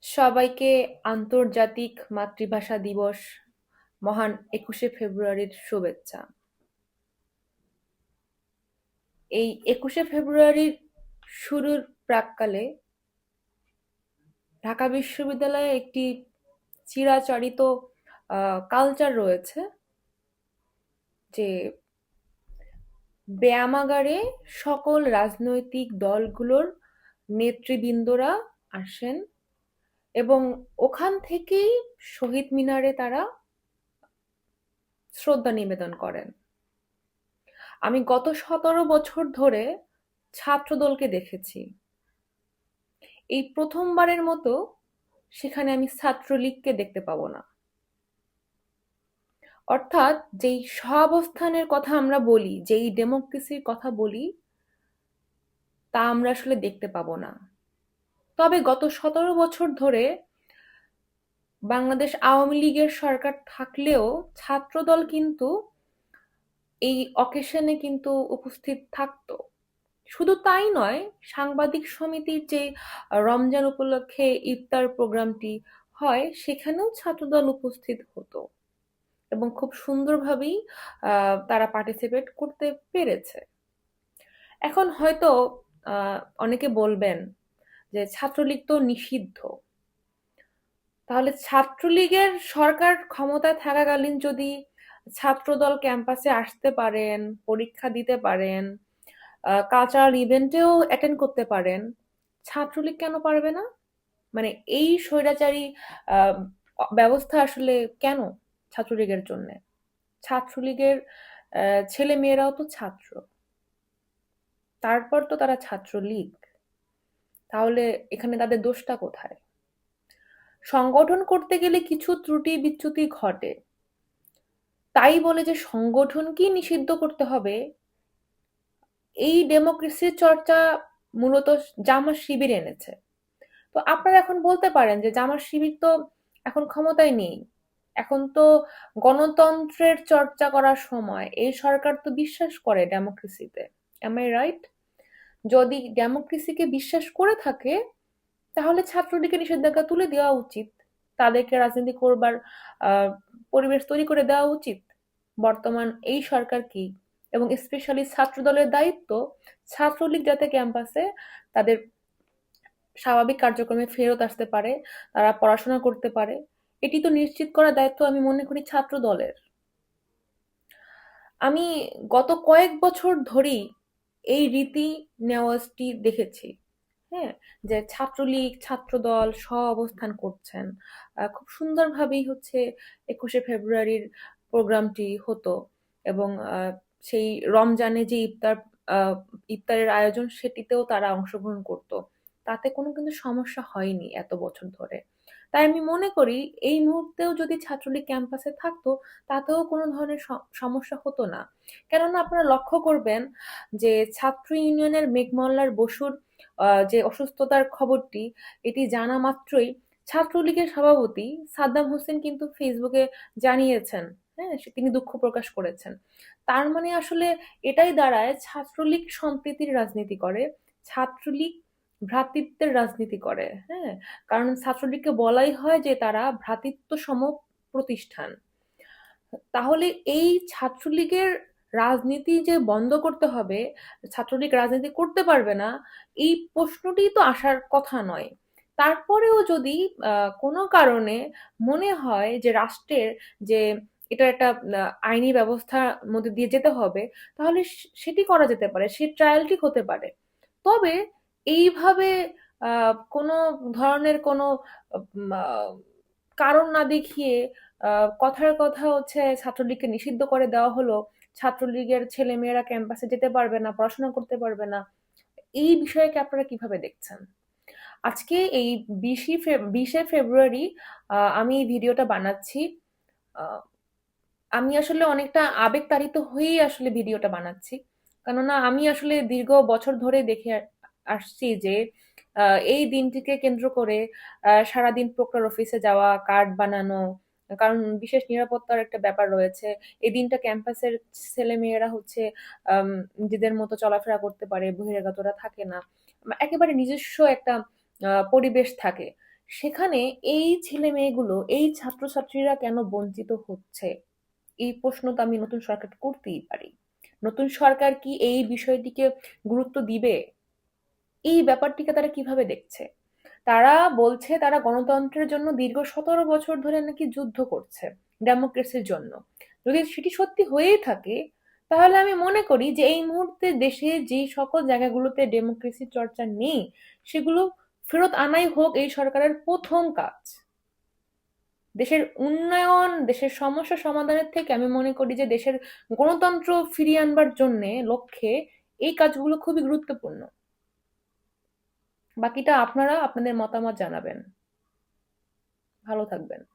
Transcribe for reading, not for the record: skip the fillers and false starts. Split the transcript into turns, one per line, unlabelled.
সবাইকে আন্তর্জাতিক মাতৃভাষা দিবস মহান ২১শে ফেব্রুয়ারির শুভেচ্ছা। এই ২১শে ফেব্রুয়ারির শুরুর প্রাক্কালে ঢাকা বিশ্ববিদ্যালয়ে একটি চিরাচরিত কালচার রয়েছে যে ব্যায়ামাগারে সকল রাজনৈতিক দলগুলোর নেতৃবৃন্দরা আসেন এবং ওখান থেকেই শহীদ মিনারে তারা শ্রদ্ধা নিবেদন করেন। আমি গত ১৭ বছর ধরে ছাত্রদলকে দেখেছি। এই প্রথমবারের মতো সেখানে আমি ছাত্রলীগকে দেখতে পাবো না। অর্থাৎ যেই সহাবস্থানের কথা আমরা বলি, যেই ডেমোক্রেসির কথা বলি, তা আমরা আসলে দেখতে পাবো না। তবে গত ১৭ বছর ধরে বাংলাদেশ আওয়ামী লীগের সরকার থাকলেও ছাত্রদল কিন্তু এই অকেশনে কিন্তু উপস্থিত থাকতো। শুধু তাই নয়, সাংবাদিক সমিতির যে রমজান উপলক্ষে ইফতার প্রোগ্রামটি হয় সেখানেও ছাত্রদল উপস্থিত হতো এবং খুব সুন্দরভাবেই তারা পার্টিসিপেট করতে পেরেছে। এখন হয়তো অনেকে বলবেন যে ছাত্রলীগ তো নিষিদ্ধ, তাহলে ছাত্রলীগের সরকার ক্ষমতায় থাকাকালীন যদি ছাত্রদল ক্যাম্পাসে আসতে পারেন, পরীক্ষা দিতে পারেন, কালচারাল ইভেন্টেও অ্যাটেন্ড করতে পারেন, ছাত্রলীগ কেন পারবে না? মানে এই স্বৈরাচারী আহ, ব্যবস্থা আসলে কেন ছাত্রলীগের জন্য? ছাত্রলীগের ছেলে মেয়েরাও তো ছাত্র, তারপর তো তারা ছাত্রলীগ। তাহলে এখানে তাদের দোষটা কোথায়? সংগঠন করতে গেলে কিছু ত্রুটি বিচ্যুতি ঘটে, তাই বলে যে সংগঠনকেই নিষিদ্ধ করতে হবে, এই ডেমোক্রেসির চর্চা মূলত জামাত শিবির এনেছে। তো আপনারা এখন বলতে পারেন যে জামাত শিবির তো এখন ক্ষমতায় নেই, এখন তো গণতন্ত্রের চর্চা করার সময়, এই সরকার তো বিশ্বাস করে ডেমোক্রেসিতে। M I right? যদি ডেমোক্রেসিকে বিশ্বাস করে থাকে তাহলে ছাত্রলীগের নিষেধাজ্ঞা তুলে দেওয়া উচিত, তাদেরকে রাজনীতি করবার আহ, পরিবেশ তৈরি করে দেওয়া উচিত। বর্তমান এই সরকার কি, এবং স্পেশালি ছাত্র দলের দায়িত্ব ছাত্রলীগ যাতে ক্যাম্পাসে তাদের স্বাভাবিক কার্যক্রমে ফেরত আসতে পারে, তারা পড়াশোনা করতে পারে, এটি তো নিশ্চিত করার দায়িত্ব আমি মনে করি ছাত্র দলের। আমি গত কয়েক বছর ধরেই এই রীতি নেওয়াজটি দেখেছি। হ্যাঁ, যে ছাত্রলীগ ছাত্রদল অবস্থান করছেন, খুব সুন্দরভাবেই হচ্ছে ২১শে ফেব্রুয়ারির প্রোগ্রামটি হতো এবং সেই রমজানে যে ইফতারের আয়োজন সেটিতেও তারা অংশগ্রহণ করত। তাতে কোনো কিন্তু সমস্যা হয়নি এত বছর ধরে। তাই আমি মনে করি এই মুহূর্তেও যদি ছাত্রলীগ ক্যাম্পাসে থাকতো তাতেও কোনো ধরনের সমস্যা হতো না। কেননা আপনারা লক্ষ্য করবেন যে ছাত্র ইউনিয়নের মেঘমল্লার বসুর যে অসুস্থতার খবরটি, এটি জানা মাত্রই ছাত্রলীগের সভাপতি সাদ্দাম হোসেন কিন্তু ফেসবুকে জানিয়েছেন। হ্যাঁ, তিনি দুঃখ প্রকাশ করেছেন। তার মানে আসলে এটাই দাঁড়ায় ছাত্রলীগ সম্প্রীতির রাজনীতি করে, ছাত্রলীগ ভ্রাতৃত্বের রাজনীতি করে। হ্যাঁ, কারণ ছাত্রলীগকে বলাই হয় যে তারা ভ্রাতৃত্ব সম প্রতিষ্ঠান। তাহলে এই ছাত্রলীগের রাজনীতি যে বন্ধ করতে হবে, ছাত্রলীগ রাজনীতি করতে পারবে না, এই প্রশ্নটি তো আসার কথা নয়। তারপরেও যদি কোনো কারণে মনে হয় যে রাষ্ট্রের যে এটা একটা আইনি ব্যবস্থার মধ্যে দিয়ে যেতে হবে, তাহলে সেটি করা যেতে পারে, সে ট্রায়ালটি হতে পারে। তবে এইভাবে কোনো ধরনের কোনো কারণ না দেখিয়ে কথার কথা হচ্ছে ছাত্রলীগকে নিষিদ্ধ করে দেওয়া হলো, ছাত্রলীগের ছেলে মেয়েরা ক্যাম্পাসে যেতে পারবে না, পড়াশোনা করতে পারবে না। এই বিষয়কে আপনারা কিভাবে দেখছেন? আজকে এই ২০শে ফেব্রুয়ারি আমি এই ভিডিওটা বানাচ্ছি। আহ, আমি আসলে অনেকটা আবেগতাড়িত হয়েই আসলে ভিডিওটা বানাচ্ছি, কেননা আমি আসলে দীর্ঘ বছর ধরে দেখে আসছি যে এই দিনটিকে কেন্দ্র করে সারাদিন প্রক্টর অফিসে যাওয়া, কার্ড বানানো, কারণ বিশেষ নিরাপত্তার একটা ব্যাপার রয়েছে। এই দিনটা ক্যাম্পাসের ছেলে মেয়েরা হচ্ছে আম, নিজেদের মতো চলাফেরা করতে পারে, বহিরাগতরা থাকে না, একেবারে নিজস্ব একটা পরিবেশ থাকে। সেখানে এই ছেলে মেয়েগুলো, এই ছাত্রছাত্রীরা কেন বঞ্চিত হচ্ছে? এই প্রশ্ন তো আমি নতুন সরকারকে করতেই পারি। নতুন সরকার কি এই বিষয়টিকে গুরুত্ব দিবে? এই ব্যাপারটিকে তারা কিভাবে দেখছে? তারা বলছে তারা গণতন্ত্রের জন্য দীর্ঘ 17 বছর ধরে নাকি যুদ্ধ করছে, ডেমোক্রেসির জন্য। যদি সেটি সত্যি হয়েই থাকে, তাহলে আমি মনে করি যে এই মুহূর্তে দেশে যে সকল জায়গাগুলোতে ডেমোক্রেসি চর্চা নেই, সেগুলো ফেরত আনাই হোক এই সরকারের প্রথম কাজ। দেশের উন্নয়ন, দেশের সমস্যা সমাধানের থেকে আমি মনে করি যে দেশের গণতন্ত্র ফিরিয়ে আনবার জন্যে, লক্ষ্যে এই কাজগুলো খুবই গুরুত্বপূর্ণ। বাকিটা আপনারা আপনাদের মতামত জানাবেন। ভালো থাকবেন।